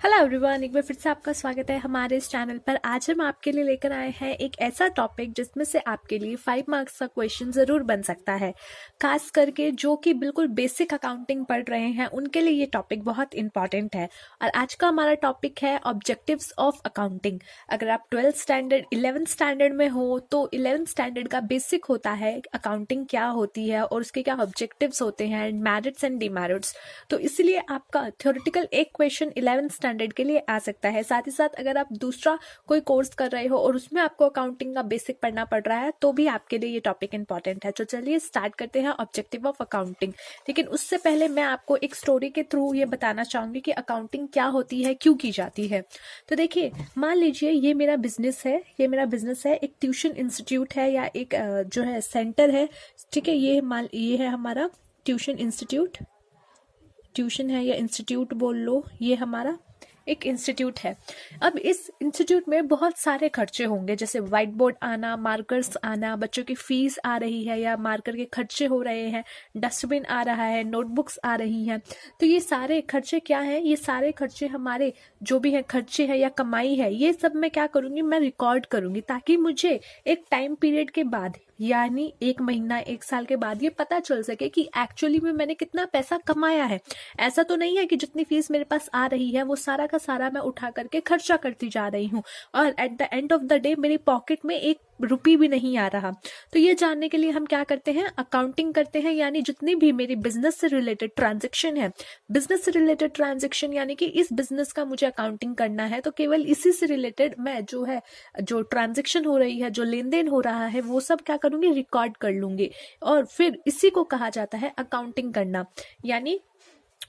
Hello everyone, एक बार फिर से आपका स्वागत है हमारे इस चैनल पर। आज हम आपके लिए लेकर आए हैं एक ऐसा टॉपिक जिसमें से आपके लिए 5 मार्क्स का क्वेश्चन जरूर बन सकता है। खास करके जो कि बिल्कुल बेसिक अकाउंटिंग पढ़ रहे हैं उनके लिए ये टॉपिक बहुत इंपॉर्टेंट है। और आज का हमारा टॉपिक है ऑब्जेक्टिव्स ऑफ अकाउंटिंग। अगर आप 12th स्टैंडर्ड 11th स्टैंडर्ड में हो तो 11th स्टैंडर्ड का बेसिक होता है अकाउंटिंग क्या होती है और उसके क्या ऑब्जेक्टिव्स होते हैं, मेरिट्स एंड डिमेरिट्स। तो इसलिए आपका थ्योरेटिकल एक क्वेश्चन 11th स्टैंडर्ड के लिए आ सकता है। साथ ही साथ अगर आप दूसरा कोई कोर्स कर रहे हो और उसमें आपको अकाउंटिंग का बेसिक पढ़ना पड़ रहा है तो भी आपके लिए ये टॉपिक इंपॉर्टेंट है। तो चलिए स्टार्ट करते हैं ऑब्जेक्टिव ऑफ अकाउंटिंग। लेकिन उससे पहले मैं आपको एक स्टोरी के थ्रू ये बताना चाहूंगी कि अकाउंटिंग क्या होती है, क्यों की जाती है। तो देखिए, मान लीजिए ये मेरा बिजनेस है, एक ट्यूशन इंस्टीट्यूट है या एक जो है सेंटर है। ठीक है, ये है हमारा ट्यूशन इंस्टीट्यूट, ट्यूशन है या इंस्टीट्यूट बोल लो, ये हमारा एक इंस्टीट्यूट है। अब इस इंस्टीट्यूट में बहुत सारे खर्चे होंगे, जैसे व्हाइट बोर्ड आना, मार्कर्स आना, बच्चों की फीस आ रही है या मार्कर के खर्चे हो रहे हैं, डस्टबिन आ रहा है, नोटबुक्स आ रही हैं। तो ये सारे खर्चे क्या है, ये सारे खर्चे हमारे जो भी है खर्चे है या कमाई है, ये सब मैं क्या करूंगी, मैं रिकॉर्ड करूंगी ताकि मुझे एक टाइम पीरियड के बाद यानी 1 महीना 1 साल के बाद ये पता चल सके कि एक्चुअली में मैंने कितना पैसा कमाया है। ऐसा तो नहीं है कि जितनी फीस मेरे पास आ रही है वो सारा का सारा मैं उठा करके खर्चा करती जा रही हूँ और at the end of the day मेरी पॉकेट में 1 रुपी भी नहीं आ रहा। तो ये जानने के लिए हम क्या करते हैं, अकाउंटिंग करते हैं। यानी जितनी भी मेरी बिजनेस से रिलेटेड ट्रांजेक्शन है, बिजनेस से रिलेटेड ट्रांजेक्शन यानी कि इस बिजनेस का मुझे अकाउंटिंग करना है, तो केवल इसी से रिलेटेड मैं जो ट्रांजेक्शन हो रही है, जो लेन देन हो रहा है, वो सब क्या करूंगी, रिकॉर्ड कर लूंगी। और फिर इसी को कहा जाता है अकाउंटिंग करना, यानी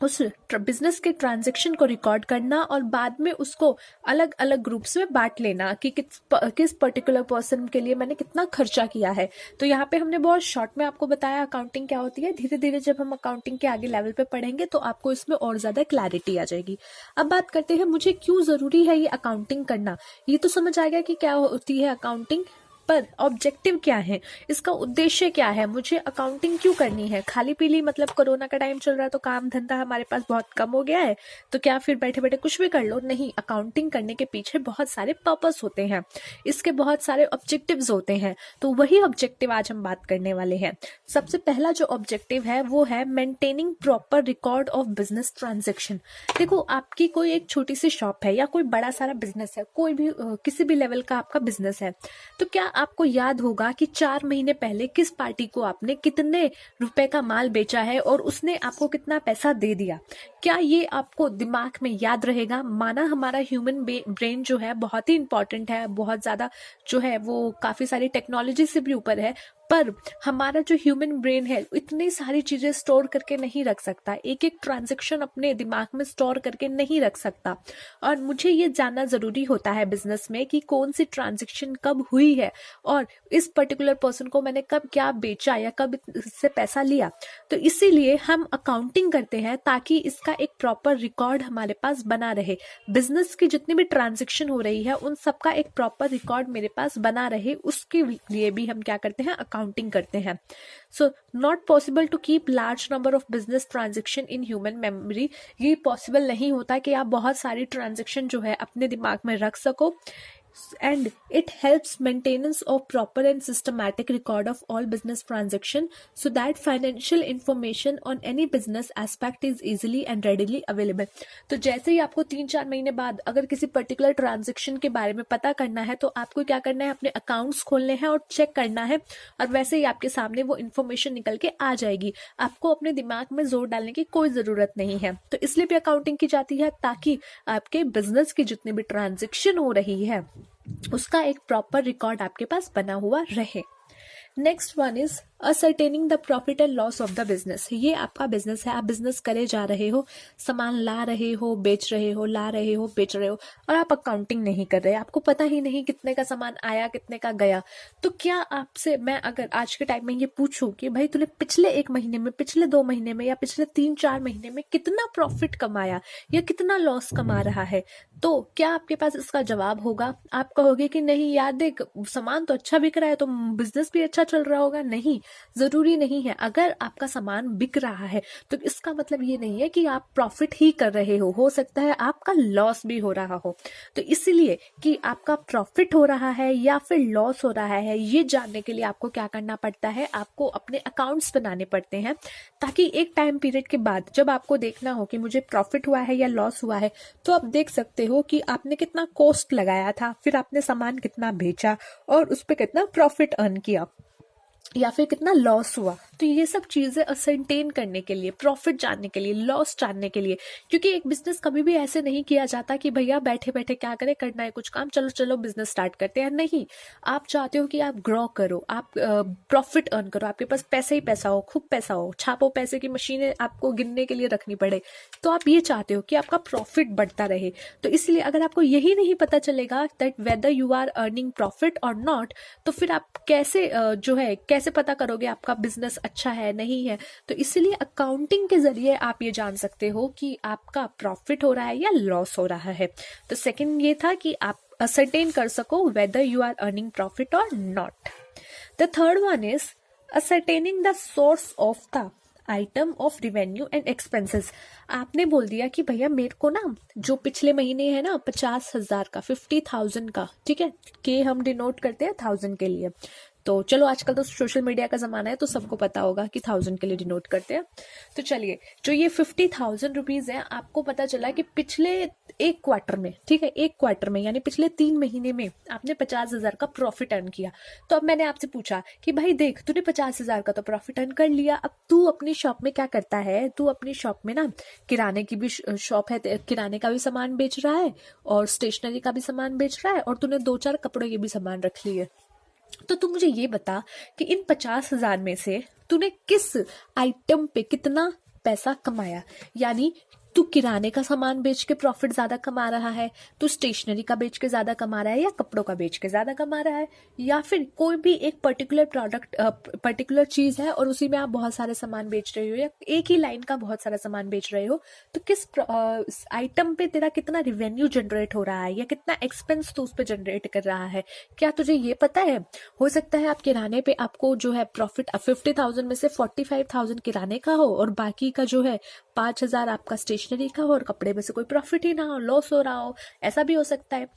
उस बिजनेस के ट्रांजैक्शन को रिकॉर्ड करना और बाद में उसको अलग अलग ग्रुप्स में बांट लेना कि किस पर्टिकुलर पर्सन के लिए मैंने कितना खर्चा किया है। तो यहाँ पे हमने बहुत शॉर्ट में आपको बताया अकाउंटिंग क्या होती है। धीरे धीरे जब हम अकाउंटिंग के आगे लेवल पे पढ़ेंगे तो आपको इसमें और ज्यादा क्लैरिटी आ जाएगी। अब बात करते हैं मुझे क्यों जरूरी है ये अकाउंटिंग करना। ये तो समझ आ गया कि क्या होती है अकाउंटिंग, पर ऑब्जेक्टिव क्या है, इसका उद्देश्य क्या है, मुझे अकाउंटिंग क्यों करनी है। खाली पीली मतलब कोरोना का टाइम चल रहा है तो काम धंधा हमारे पास बहुत कम हो गया है तो क्या फिर बैठे बैठे कुछ भी कर लो, नहीं। अकाउंटिंग करने के पीछे बहुत सारे पर्पस होते हैं, इसके बहुत सारे ऑब्जेक्टिव्स होते हैं। तो वही ऑब्जेक्टिव आज हम बात करने वाले हैं। सबसे पहला जो ऑब्जेक्टिव है वो है maintaining proper record of business transaction. देखो, आपकी कोई एक छोटी सी शॉप है या कोई बड़ा सारा बिजनेस है, कोई भी किसी भी लेवल का आपका बिजनेस है, तो क्या आपको याद होगा कि 4 महीने पहले किस पार्टी को आपने कितने रुपए का माल बेचा है और उसने आपको कितना पैसा दे दिया। क्या ये आपको दिमाग में याद रहेगा। माना हमारा ह्यूमन ब्रेन जो है बहुत ही इंपॉर्टेंट है, बहुत ज्यादा जो है वो काफी सारी टेक्नोलॉजी से भी ऊपर है, पर हमारा जो ह्यूमन ब्रेन है इतनी सारी चीजें स्टोर करके नहीं रख सकता, एक एक ट्रांजेक्शन अपने दिमाग में स्टोर करके नहीं रख सकता। और मुझे ये जानना जरूरी होता है बिजनेस में कि कौन सी ट्रांजेक्शन कब हुई है और इस पर्टिकुलर पर्सन को मैंने कब क्या बेचा या कब इससे पैसा लिया। तो इसीलिए हम अकाउंटिंग करते हैं ताकि इसका एक प्रॉपर रिकॉर्ड हमारे पास बना रहे। बिजनेस की जितनी भी ट्रांजेक्शन हो रही है उन सबका एक प्रॉपर रिकॉर्ड मेरे पास बना रहे, उसके लिए भी हम क्या करते हैं, अकाउंटिंग करते हैं। So not possible to keep large number of business transaction in human memory. ये पॉसिबल नहीं होता कि आप बहुत सारी ट्रांजेक्शन जो है अपने दिमाग में रख सको। And it helps maintenance of proper and systematic record of all business transaction so that financial information on any business aspect is easily and readily available। तो जैसे ही आपको 3-4 महीने बाद अगर किसी पर्टिकुलर ट्रांजेक्शन के बारे में पता करना है तो आपको क्या करना है, अपने अकाउंट्स खोलने हैं और चेक करना है और वैसे ही आपके सामने वो इन्फॉर्मेशन निकल के आ जाएगी। आपको अपने दिमाग में जोर डालने की कोई जरूरत नहीं है। तो इसलिए भी अकाउंटिंग की जाती है ताकि आपके बिजनेस की जितनी भी ट्रांजेक्शन हो रही है उसका एक प्रॉपर रिकॉर्ड आपके पास बना हुआ रहे। Next one is ascertaining the profit and loss of the business. ये आपका बिजनेस है, आप बिजनेस करे जा रहे हो, सामान ला रहे हो, बेच रहे हो, ला रहे हो, बेच रहे हो और आप अकाउंटिंग नहीं कर रहे, आपको पता ही नहीं कितने का सामान आया, कितने का गया। तो क्या आपसे मैं अगर आज के टाइम में ये पूछूं कि भाई तूने पिछले 1 महीने में, पिछले 2 महीने में या पिछले 3-4 महीने में कितना प्रॉफिट कमाया या कितना लॉस कमा रहा है, तो क्या आपके पास इसका जवाब होगा। आप कहोगे कि नहीं यार देख, सामान तो अच्छा बिक रहा है तो बिजनेस भी अच्छा चल रहा होगा। नहीं, जरूरी नहीं है। अगर आपका सामान बिक रहा है तो इसका मतलब ये नहीं है कि आप प्रॉफिट ही कर रहे हो सकता है आपका लॉस भी हो रहा हो। तो इसीलिए कि आपका प्रॉफिट हो रहा है या फिर लॉस हो रहा है, ये जानने के लिए आपको क्या करना पड़ता है, आपको अपने अकाउंट्स बनाने पड़ते हैं, ताकि एक टाइम पीरियड के बाद जब आपको देखना हो कि मुझे प्रॉफिट हुआ है या लॉस हुआ है, तो आप देख सकते हो कि आपने कितना कॉस्ट लगाया था, फिर आपने सामान कितना बेचा और उस पर कितना प्रॉफिट अर्न किया या फिर कितना लॉस हुआ। तो ये सब चीजें असरटेन करने के लिए, प्रॉफिट जानने के लिए, लॉस जानने के लिए, क्योंकि एक बिजनेस कभी भी ऐसे नहीं किया जाता कि भैया बैठे बैठे क्या करें, करना है कुछ काम, चलो चलो बिजनेस स्टार्ट करते हैं। नहीं, आप चाहते हो कि आप ग्रो करो, आप प्रॉफिट अर्न करो, आपके पास पैसा ही पैसा हो, खूब पैसा हो, छापो पैसे की मशीनें आपको गिनने के लिए रखनी पड़े, तो आप ये चाहते हो कि आपका प्रॉफिट बढ़ता रहे। तो इसलिए अगर आपको यही नहीं पता चलेगा that whether you are earning profit और नॉट, तो फिर आप कैसे जो है कैसे पता करोगे आपका बिजनेस अच्छा है नहीं है। तो इसलिए अकाउंटिंग के जरिए आप ये जान सकते हो कि आपका प्रॉफिट हो रहा है या लॉस हो रहा है। तो सेकंड ये था कि आप असरटेन कर सको whether you are earning profit और not. The third one is ascertaining the source of the item of revenue and expenses. आपने बोल दिया कि भैया मेरे को ना जो पिछले महीने है ना 50,000 का, 50,000 का, ठीक है, के हम डिनोट करते हैं 1000 के लिए। तो चलो आजकल तो सोशल मीडिया का जमाना है तो सबको पता होगा कि 1000 के लिए डिनोट करते हैं। तो चलिए, जो ये 50,000 रुपीज है, आपको पता चला कि पिछले एक क्वार्टर में, ठीक है, एक क्वार्टर में यानी पिछले 3 महीने में आपने 50,000 का प्रॉफिट अर्न किया। तो अब मैंने आपसे पूछा कि भाई देख, तूने 50,000 का तो प्रॉफिट अर्न कर लिया, अब तू अपनी शॉप में क्या करता है, तू अपनी शॉप में ना किराने की भी शॉप है, किराने का भी सामान बेच रहा है और स्टेशनरी का भी सामान बेच रहा है और तूने 2-4 कपड़ों के भी सामान रख लिए। तो तू मुझे ये बता कि इन 50,000 में से तूने किस आइटम पे कितना पैसा कमाया। यानी तू किराने का सामान बेच के प्रॉफिट ज्यादा कमा रहा है, तू स्टेशनरी का बेच के ज्यादा कमा रहा है, या कपड़ों का बेच के ज्यादा कमा रहा है, या फिर कोई भी एक पर्टिकुलर प्रोडक्ट, पर्टिकुलर चीज है और उसी में आप बहुत सारे सामान बेच रहे हो, या एक ही लाइन का बहुत सारा सामान बेच रहे हो। तो किस आइटम पे तेरा कितना रिवेन्यू जनरेट हो रहा है या कितना एक्सपेंस तू उस पर जनरेट कर रहा है, क्या तुझे ये पता है। हो सकता है आप किराने पे आपको जो है प्रॉफिट 50,000 में से 45,000 किराने का हो और बाकी का जो है 5,000 आपका स्टेशनरी का हो और कपड़े में से कोई प्रॉफिट ही ना हो, लॉस हो रहा हो, ऐसा भी हो सकता है।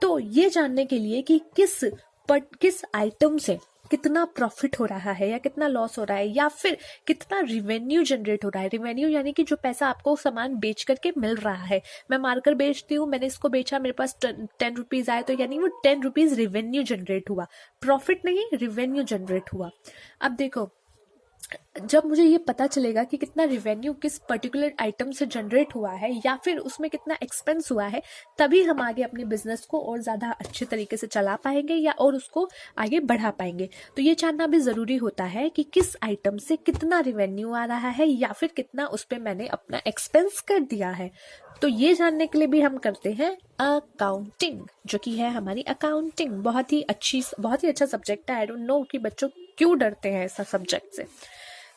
तो ये जानने के लिए कि किस आइटम से कितना प्रॉफिट हो रहा है या कितना लॉस हो रहा है या फिर कितना रिवेन्यू जनरेट हो रहा है। रिवेन्यू यानी कि जो पैसा आपको सामान बेच करके मिल रहा है। मैं मार्कर बेचती हूँ, मैंने इसको बेचा, मेरे पास 10 रुपीज आए, तो यानी वो 10 रुपीज रिवेन्यू जनरेट हुआ, प्रॉफिट नहीं, रिवेन्यू जनरेट हुआ। अब देखो, जब मुझे ये पता चलेगा कि कितना रिवेन्यू किस पर्टिकुलर आइटम से जनरेट हुआ है या फिर उसमें कितना एक्सपेंस हुआ है, तभी हम आगे अपने बिजनेस को और ज्यादा अच्छे तरीके से चला पाएंगे या और उसको आगे बढ़ा पाएंगे। तो ये जानना भी जरूरी होता है कि किस आइटम से कितना रिवेन्यू आ रहा है या फिर कितना उस पर मैंने अपना एक्सपेंस कर दिया है। तो ये जानने के लिए भी हम करते हैं अकाउंटिंग, जो कि है हमारी अकाउंटिंग। बहुत ही अच्छा सब्जेक्ट है। आई डोंट नो कि बच्चों क्यों डरते हैं ऐसा सब्जेक्ट से।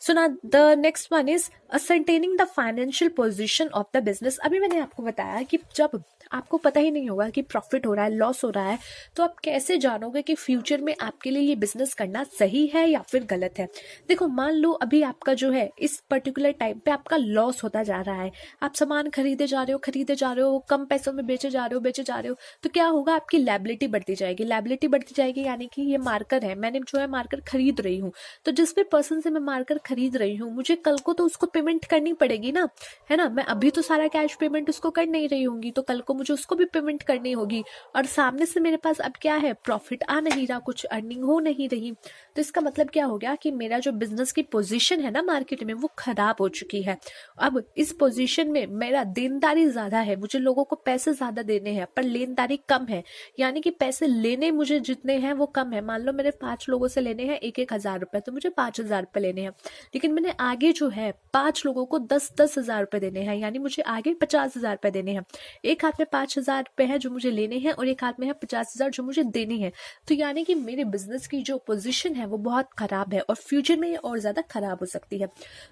सो ना the next one is ascertaining the financial position of the business. अभी मैंने आपको बताया कि जब आपको पता ही नहीं होगा कि प्रॉफिट हो रहा है, लॉस हो रहा है, तो आप कैसे जानोगे कि फ्यूचर में आपके लिए ये बिजनेस करना सही है या फिर गलत है। देखो, मान लो अभी आपका जो है इस पर्टिकुलर टाइम पे आपका लॉस होता जा रहा है, आप सामान खरीदे जा रहे हो, कम पैसों में बेचे जा रहे हो, तो क्या होगा, आपकी लायबिलिटी बढ़ती जाएगी। यानी कि ये मार्कर है, मैंने जो है मार्कर खरीद रही हूँ, तो जिस भी पर्सन से मैं मार्कर खरीद रही हूँ, मुझे कल को तो उसको पेमेंट करनी पड़ेगी ना, है ना। मैं अभी तो सारा कैश पेमेंट उसको कर नहीं रही होंगी, तो कल को मुझे उसको भी पेमेंट करनी होगी। और सामने से मेरे पास अब क्या है, प्रॉफिट आ नहीं रहा, कुछ अर्निंग हो नहीं रही। तो इसका मतलब क्या हो गया कि मेरा जो बिजनेस की पोजीशन है ना मार्केट में, वो खराब हो चुकी है। अब इस पोजीशन में मेरा देनदारी ज्यादा है, मुझे लोगों को पैसे ज्यादा देने हैं पर लेनदारी कम है। यानी कि पैसे लेने मुझे जितने हैं वो कम है। मान लो मेरे 5 लोगों से लेने हैं 1,000 रुपए, तो मुझे 5,000 रुपए लेने हैं, लेकिन मैंने आगे जो है 5 लोगों को 10,000 रुपए देने हैं, यानी मुझे आगे 50,000 रुपए देने हैं। एक हाथ में 5,000 रुपए है जो मुझे लेने हैं और एक हाथ में है 50,000 जो मुझे देने हैं। तो यानी कि मेरे बिजनेस की जो पोजीशन है वो बहुत खराब है और फ्यूचर में ये और ज्यादा खराब हो सकती है।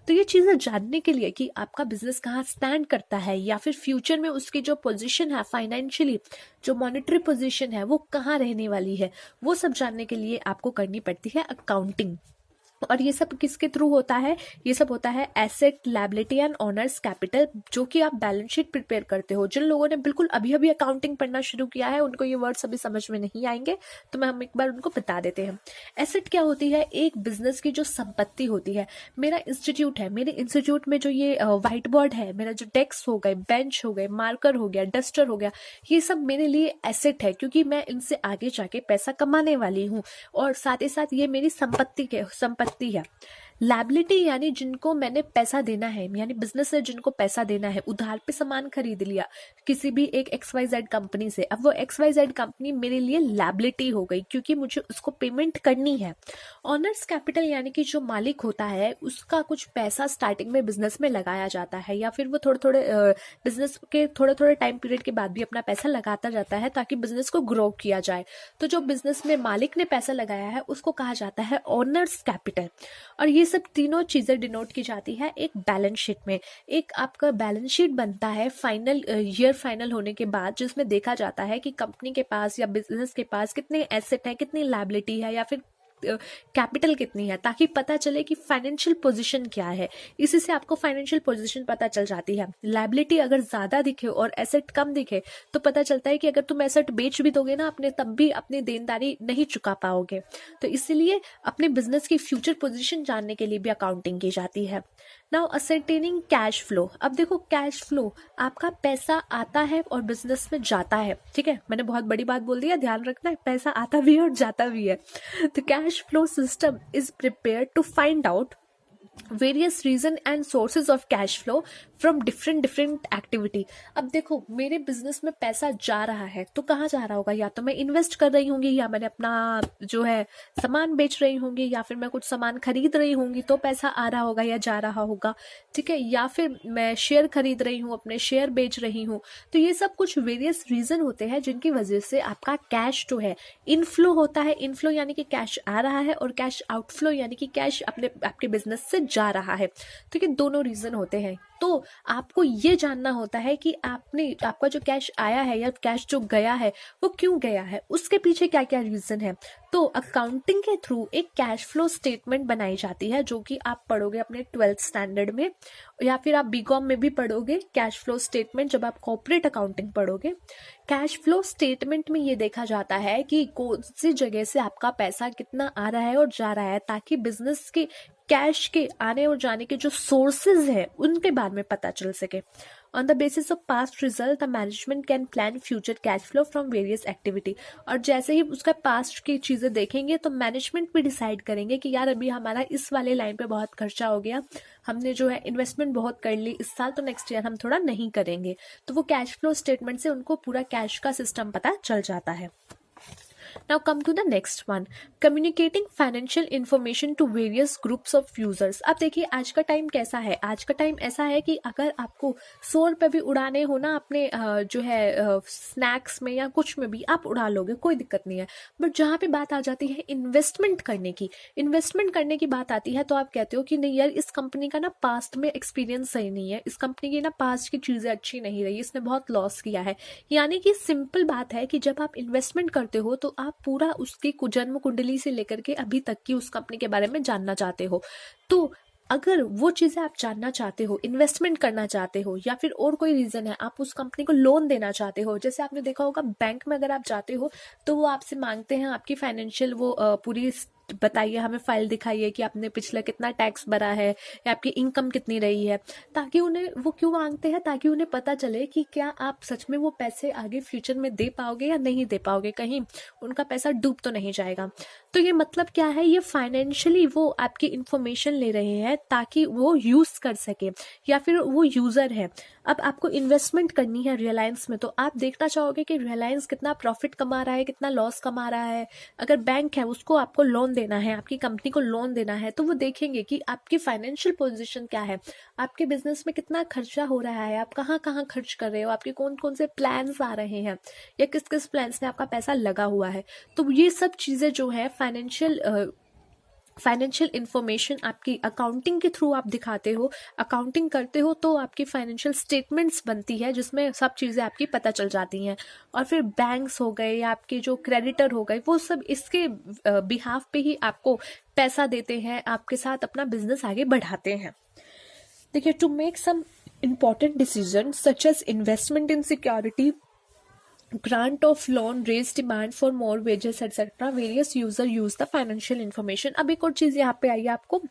तो ये चीजें जानने के लिए कि आपका बिजनेस कहाँ स्टैंड करता है या फिर फ्यूचर में उसकी जो पोजीशन है फाइनेंशियली, जो मॉनेटरी पोजीशन है वो कहाँ रहने वाली है, वो सब जानने के लिए आपको करनी पड़ती है अकाउंटिंग। और ये सब किसके थ्रू होता है? ये सब होता है asset, liability and honours capital, जो कि आप बैलेंस शीट प्रिपेयर करते हो। जिन लोगों ने बिल्कुल अभी अभी अकाउंटिंग पढ़ना शुरू किया है उनको ये वर्ड्स अभी समझ में नहीं आएंगे, तो हम एक बार उनको बता देते हैं। एसेट क्या होती है? एक बिजनेस की जो संपत्ति होती है। मेरा इंस्टीट्यूट है, मेरे इंस्टीट्यूट में जो ये व्हाइट बोर्ड है, मेरा जो डेस्क हो गए, बेंच हो गए, मार्कर हो गया, डस्टर हो गया, ये सब मेरे लिए एसेट है, क्योंकि मैं इनसे आगे जाके पैसा कमाने वाली हूँ, और साथ ही साथ ये मेरी संपत्ति है। लायबिलिटी यानी जिनको मैंने पैसा देना है, यानी बिजनेस है जिनको पैसा देना है, उधार पे सामान खरीद लिया किसी भी एक XYZ कंपनी से, अब वो XYZ कंपनी मेरे लिए लायबिलिटी हो गई, क्योंकि मुझे उसको पेमेंट करनी है। ऑनर्स कैपिटल यानी कि जो मालिक होता है उसका कुछ पैसा स्टार्टिंग में बिजनेस में लगाया जाता है, या फिर वो थोड़े थोड़े बिजनेस के थोड़े थोड़े टाइम पीरियड के बाद भी अपना पैसा लगाता जाता है ताकि बिजनेस को ग्रो किया जाए। तो जो बिजनेस में मालिक ने पैसा लगाया है उसको कहा जाता है ऑनर्स कैपिटल। और ये सब तीनों चीजें डिनोट की जाती है एक बैलेंस शीट में। एक आपका बैलेंस शीट बनता है फाइनल ईयर फाइनल होने के बाद, जिसमें देखा जाता है कि कंपनी के पास या बिजनेस के पास कितने एसेट है, कितनी लायबिलिटी है, या फिर कैपिटल कितनी है, ताकि पता चले कि फाइनेंशियल पोजीशन क्या है। इसी से आपको फाइनेंशियल पोजीशन पता चल जाती है। लायबिलिटी अगर ज्यादा दिखे और एसेट कम दिखे तो पता चलता है कि अगर तुम एसेट बेच भी दोगे ना अपने, तब भी अपनी देनदारी नहीं चुका पाओगे। तो इसीलिए अपने बिजनेस की फ्यूचर पोजीशन जानने के लिए भी अकाउंटिंग की जाती है। Now ascertaining cash flow. अब देखो, कैश फ्लो आपका पैसा आता है और बिजनेस में जाता है, ठीक है, मैंने बहुत बड़ी बात बोल दिया, ध्यान रखना है, पैसा आता भी है और जाता भी है। तो cash flow system is prepared to find out various reason and sources of cash flow from different activity. अब देखो, मेरे बिजनेस में पैसा जा रहा है तो कहाँ जा रहा होगा? या तो मैं इन्वेस्ट कर रही होंगी, या मैंने अपना जो है सामान बेच रही होंगी, या फिर मैं कुछ सामान खरीद रही होंगी तो पैसा आ रहा होगा या जा रहा होगा, ठीक है, या फिर मैं शेयर खरीद रही हूँ, अपने शेयर बेच रही हूँ। तो ये सब कुछ वेरियस रीजन होते हैं जिनकी वजह से आपका कैश जो है इनफ्लो होता है। इनफ्लो यानी कि कैश आ रहा है, और कैश आउटफ्लो यानी कि कैश आपके बिजनेस से जा रहा है। तो ये दोनों रीजन होते हैं। तो आपको ये जानना होता है कि आपका जो कैश आया है या कैश जो गया है वो क्यों गया है, उसके पीछे क्या क्या रीजन है। तो अकाउंटिंग के थ्रू एक कैश फ्लो स्टेटमेंट बनाई जाती है, जो कि आप पढ़ोगे अपने 12th स्टैंडर्ड में, या फिर आप बीकॉम में भी पढ़ोगे कैश फ्लो स्टेटमेंट जब आप कॉर्पोरेट अकाउंटिंग पढ़ोगे। कैश फ्लो स्टेटमेंट में ये देखा जाता है कि कौन सी जगह से आपका पैसा कितना आ रहा है और जा रहा है, ताकि बिजनेस के कैश के आने और जाने के जो सोर्सेज है उनके बारे में पता चल सके। On the basis of past result the management can plan future cash flow from various activity. और जैसे ही उसका पास्ट की चीजें देखेंगे तो मैनेजमेंट भी डिसाइड करेंगे कि यार अभी हमारा इस वाले लाइन पे बहुत खर्चा हो गया, हमने जो है इन्वेस्टमेंट बहुत कर ली इस साल, तो नेक्स्ट ईयर हम थोड़ा नहीं करेंगे। तो वो कैश फ्लो स्टेटमेंट से उनको पूरा कैश का सिस्टम पता चल जाता है। Now come to the next one, communicating financial information to various groups of users। अब देखिए आज का टाइम कैसा है, आज का टाइम ऐसा है कि अगर आपको 100 रुपए भी उड़ाने हो ना अपने जो है स्नैक्स में या कुछ में भी आप उड़ा लोगे, कोई दिक्कत नहीं है। बट जहाँ पे बात आ जाती है इन्वेस्टमेंट करने की बात आती है, तो आप कहते हो कि नहीं यार इस कंपनी का ना पास्ट में एक्सपीरियंस सही नहीं है, इस कंपनी की ना पास्ट की चीजें अच्छी नहीं रही, इसने बहुत लॉस किया है। यानी कि सिंपल बात है कि जब आप इन्वेस्टमेंट करते हो तो आप पूरा उसकी जन्म कुंडली से लेकर के अभी तक की उस कंपनी के बारे में जानना चाहते हो। तो अगर वो चीजें आप जानना चाहते हो, इन्वेस्टमेंट करना चाहते हो, या फिर और कोई रीजन है, आप उस कंपनी को लोन देना चाहते हो, जैसे आपने देखा होगा बैंक में अगर आप जाते हो तो वो आपसे मांगते हैं आपकी फाइनेंशियल वो पूरी बताइए, हमें फाइल दिखाइए कि आपने पिछला कितना टैक्स भरा है या आपकी इनकम कितनी रही है, ताकि उन्हें वो क्यों मांगते हैं, ताकि उन्हें पता चले कि क्या आप सच में वो पैसे आगे फ्यूचर में दे पाओगे या नहीं दे पाओगे, कहीं उनका पैसा डूब तो नहीं जाएगा। तो ये मतलब क्या है, ये फाइनेंशियली वो आपकी इंफॉर्मेशन ले रहे हैं ताकि वो यूज कर सके, या फिर वो यूजर है। अब आपको इन्वेस्टमेंट करनी है रिलायंस में, तो आप देखना चाहोगे कि रिलायंस कितना प्रॉफिट कमा रहा है, कितना लॉस कमा रहा है। अगर बैंक है उसको आपको लोन देना है, आपकी कंपनी को लोन देना है, तो वो देखेंगे कि आपकी फाइनेंशियल पोजीशन क्या है, आपके बिजनेस में कितना खर्चा हो रहा है, आप कहाँ कहाँ खर्च कर रहे हो, आपके कौन कौन से प्लान्स आ रहे हैं, या किस किस प्लान्स में आपका पैसा लगा हुआ है। तो ये सब चीजें जो है फाइनेंशियल फाइनेंशियल इंफॉर्मेशन आपकी अकाउंटिंग के थ्रू आप दिखाते हो, अकाउंटिंग करते हो तो आपकी फाइनेंशियल स्टेटमेंट्स बनती है जिसमें सब चीज़ें आपकी पता चल जाती हैं। और फिर बैंक्स हो गए या आपके जो क्रेडिटर हो गए, वो सब इसके बिहाफ पे ही आपको पैसा देते हैं, आपके साथ अपना बिजनेस आगे बढ़ाते हैं। देखिए, to make some important decisions such as investment in security, grant of loan, raise demand for more wages, etc. Various user use the financial information. अब एक और चीज यहाँ पे आई है आपको,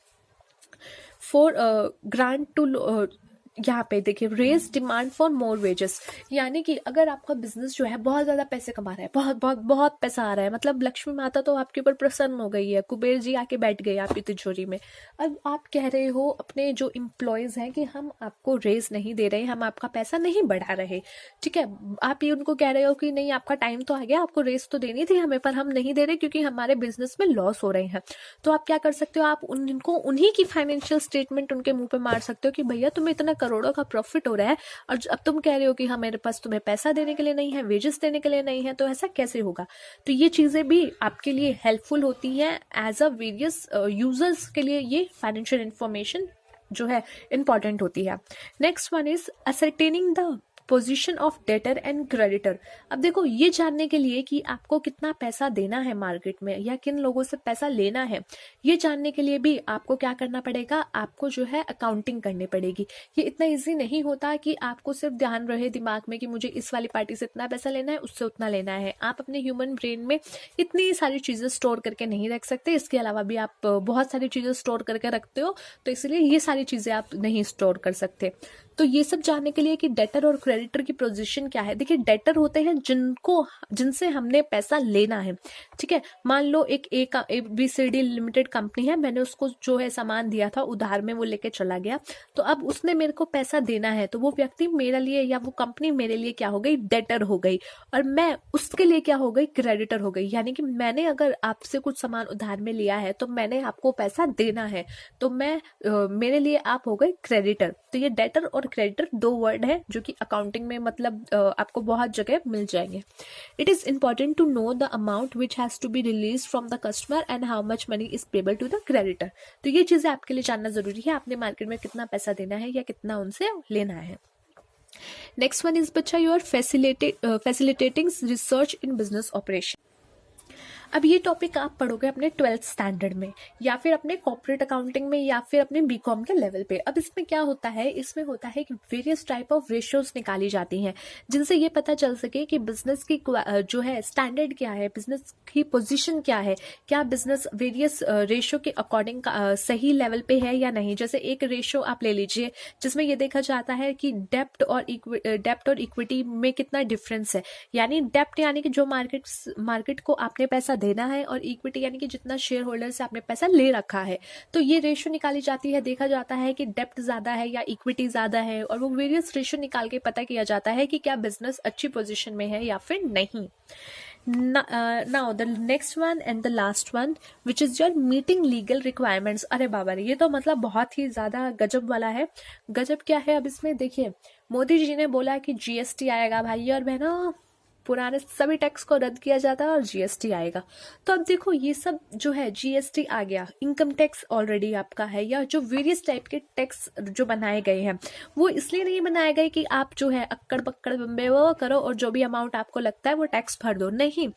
फॉर ग्रांट टू, यहाँ पे देखिए raise demand for more wages, यानी कि अगर आपका बिजनेस जो है बहुत ज्यादा पैसे कमा रहा है, बहुत बहुत बहुत पैसा आ रहा है, मतलब लक्ष्मी माता तो आपके ऊपर प्रसन्न हो गई है, कुबेर जी आके बैठ गए आपकी तिजोरी में। अब आप कह रहे हो अपने जो इम्प्लॉयज हैं कि हम आपको रेज नहीं दे रहे, हम आपका पैसा नहीं बढ़ा रहे, ठीक है। आप ये उनको कह रहे हो कि नहीं, आपका टाइम तो आ गया, आपको रेज तो देनी थी हमें, पर हम नहीं दे रहे क्योंकि हमारे बिजनेस में लॉस हो रहे हैं। तो आप क्या कर सकते हो, आप उनको उन्हीं की फाइनेंशियल स्टेटमेंट उनके मुंह पे मार सकते हो कि भैया तुम्हें इतना करोड़ों का प्रॉफिट हो रहा है और अब तुम कह रहे हो कि हाँ मेरे पास तुम्हें पैसा देने के लिए नहीं है, वेजेस देने के लिए नहीं है, तो ऐसा कैसे होगा। तो ये चीजें भी आपके लिए हेल्पफुल होती हैं एज अ वेरियस यूजर्स के लिए, ये फाइनेंशियल इंफॉर्मेशन जो है इंपॉर्टेंट होती है। Next one is ascertaining the position of debtor and creditor. अब देखो, ये जानने के लिए कि आपको कितना पैसा देना है मार्केट में या किन लोगों से पैसा लेना है, ये जानने के लिए भी आपको क्या करना पड़ेगा, आपको जो है अकाउंटिंग करनी पड़ेगी। ये इतना इजी नहीं होता कि आपको सिर्फ ध्यान रहे दिमाग में कि मुझे इस वाली पार्टी से इतना पैसा लेना है, उससे उतना लेना है। आप अपने ह्यूमन ब्रेन में इतनी सारी चीजें स्टोर करके नहीं रख सकते, इसके अलावा भी आप बहुत सारी चीजें स्टोर करके रखते हो, तो इसलिए ये सारी चीजें आप नहीं स्टोर कर सकते। तो ये सब जानने के लिए कि डेटर और क्रेडिटर की पोजीशन क्या है, देखिए डेटर होते हैं जिनसे हमने पैसा लेना है, ठीक है। मान लो एक ABCD लिमिटेड कंपनी है, मैंने उसको जो है सामान दिया था उधार में, वो लेके चला गया, तो अब उसने मेरे को पैसा देना है, तो वो व्यक्ति मेरे लिए या वो कंपनी मेरे लिए क्या हो गई, डेटर हो गई, और मैं उसके लिए क्या हो गई, क्रेडिटर हो गई। यानी कि मैंने अगर आपसे कुछ सामान उधार में लिया है तो मैंने आपको पैसा देना है, तो मेरे लिए आप हो गए क्रेडिटर। तो ये डेटर और क्रेडिटर दो वर्ड है जो कि अकाउंटिंग में मतलब आपको बहुत जगह मिल जाएंगे। It is important to know the amount which has to be release from the customer and how much money is payable to the creditor. तो ये चीजें आपके लिए जानना जरूरी है, आपने मार्केट में कितना पैसा देना है या कितना उनसे लेना है। नेक्स्ट वन इज बच्चा, you are facilitating research in business operation. अब ये टॉपिक आप पढ़ोगे अपने 12th स्टैंडर्ड में या फिर अपने कॉर्पोरेट अकाउंटिंग में या फिर अपने बीकॉम के लेवल पे। अब इसमें क्या होता है, इसमें होता है कि वेरियस टाइप ऑफ रेशियोज निकाली जाती हैं जिनसे ये पता चल सके कि बिजनेस की जो है स्टैंडर्ड क्या है, बिजनेस की पोजीशन क्या है, क्या बिजनेस वेरियस रेशियो के अकॉर्डिंग सही लेवल पे है या नहीं। जैसे एक रेशियो आप ले लीजिए जिसमें ये देखा जाता है कि डेप्ट और इक्विटी में कितना डिफरेंस है, यानी डेप्ट यानी कि जो मार्केट को आपने पैसा देना है, और इक्विटी यानी कि जितना शेयर होल्डर से आपने पैसा ले रखा है। तो ये रेशियो निकाली जाती है, देखा जाता है कि डेप्ट ज्यादा है या इक्विटी ज्यादा है, और वो वेरियस रेशियो निकाल के पता किया जाता है कि क्या बिजनेस अच्छी पोजीशन में है या फिर नहीं। Now the next one and the last one which is your meeting legal requirements। अरे बाबा रे, ये तो मतलब बहुत ही ज्यादा गजब वाला है। गजब क्या है, अब इसमें देखिए मोदी जी ने बोला कि GST आएगा भाई और बहनों, पुराने सभी टैक्स को रद्द किया जाता है और GST आएगा। तो अब देखो ये सब जो है, GST आ गया, इनकम टैक्स ऑलरेडी आपका है, या जो वेरियस टाइप के टैक्स जो बनाए गए हैं वो इसलिए नहीं बनाए गए कि आप जो है अक्कड़ बक्कड़ बम्बे वो करो और जो भी अमाउंट आपको लगता है वो टैक्स भर दो, नहीं।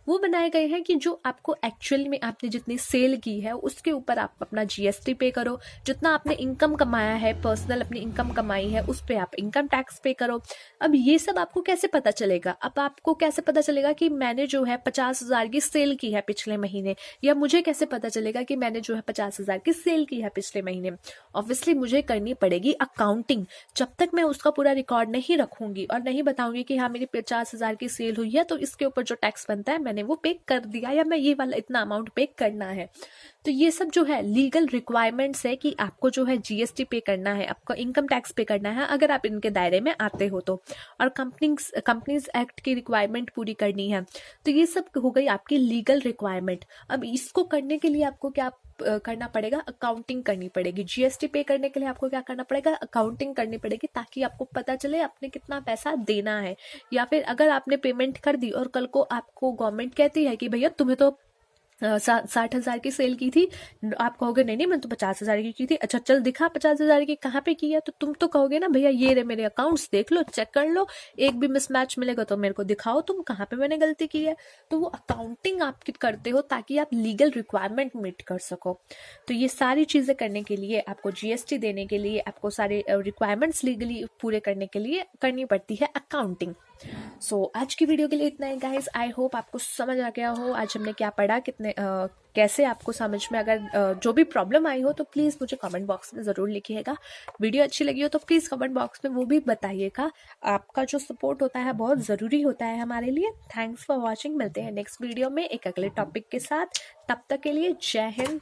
वो बनाए गए हैं कि जो आपको एक्चुअल में आपने जितनी सेल की है उसके ऊपर आप अपना GST पे करो, जितना आपने इनकम कमाया है, पर्सनल अपनी इनकम कमाई है, उस पर आप इनकम टैक्स पे करो। अब ये सब आपको कैसे पता चलेगा, अब आपको कैसे पता चलेगा कि मैंने जो है 50,000 की सेल की है पिछले महीने, या मुझे कैसे पता चलेगा कि मैंने जो है 50,000 की सेल की है पिछले महीने। ऑब्वियसली मुझे करनी पड़ेगी अकाउंटिंग। जब तक मैं उसका पूरा रिकॉर्ड नहीं रखूंगी और नहीं बताऊंगी कि हाँ मेरी 50,000 की सेल हुई है तो इसके ऊपर जो टैक्स बनता है मैंने वो पे कर दिया, या मैं ये वाला इतना अमाउंट पे करना है। तो ये सब जो है लीगल रिक्वायरमेंट्स है कि आपको जो है GST पे करना है, आपको इनकम टैक्स पे करना है अगर आप इनके दायरे में आते हो तो, और कंपनीज एक्ट की रिक्वायरमेंट पूरी करनी है। तो ये सब हो गई आपकी लीगल रिक्वायरमेंट। अब इसको करने के लिए आपको क्या करना पड़ेगा, अकाउंटिंग करनी पड़ेगी। GST पे करने के लिए आपको क्या करना पड़ेगा, अकाउंटिंग करनी पड़ेगी, ताकि आपको पता चले आपने कितना पैसा देना है। या फिर अगर आपने पेमेंट कर दी और कल को आपको गवर्नमेंट कहती है कि भैया तुम्हें तो 60,000 की सेल की थी। आप कहोगे नहीं नहीं मैंने तो 50,000 की थी। अच्छा चल दिखा 50,000 की कहाँ पे की है, तो तुम तो कहोगे ना भैया ये रे मेरे अकाउंट्स देख लो, चेक कर लो, एक भी मिसमैच मिलेगा तो मेरे को दिखाओ तुम कहाँ पे मैंने गलती की है। तो वो अकाउंटिंग आप करते हो ताकि आप लीगल रिक्वायरमेंट मीट कर सको। तो ये सारी चीजें करने के लिए आपको जीएसटी देने के लिए आपको सारे रिक्वायरमेंट्स लीगली पूरे करने के लिए करनी पड़ती है अकाउंटिंग। आज की वीडियो के लिए इतना ही गाइस। आई होप आपको समझ आ गया हो आज हमने क्या पढ़ा, कैसे आपको समझ में। अगर जो भी प्रॉब्लम आई हो तो प्लीज़ मुझे कमेंट बॉक्स में ज़रूर लिखिएगा। वीडियो अच्छी लगी हो तो प्लीज़ कमेंट बॉक्स में वो भी बताइएगा। आपका जो सपोर्ट होता है बहुत ज़रूरी होता है हमारे लिए। Thanks for watching. मिलते हैं नेक्स्ट वीडियो में एक अगले टॉपिक के साथ। तब तक के लिए जय हिंद।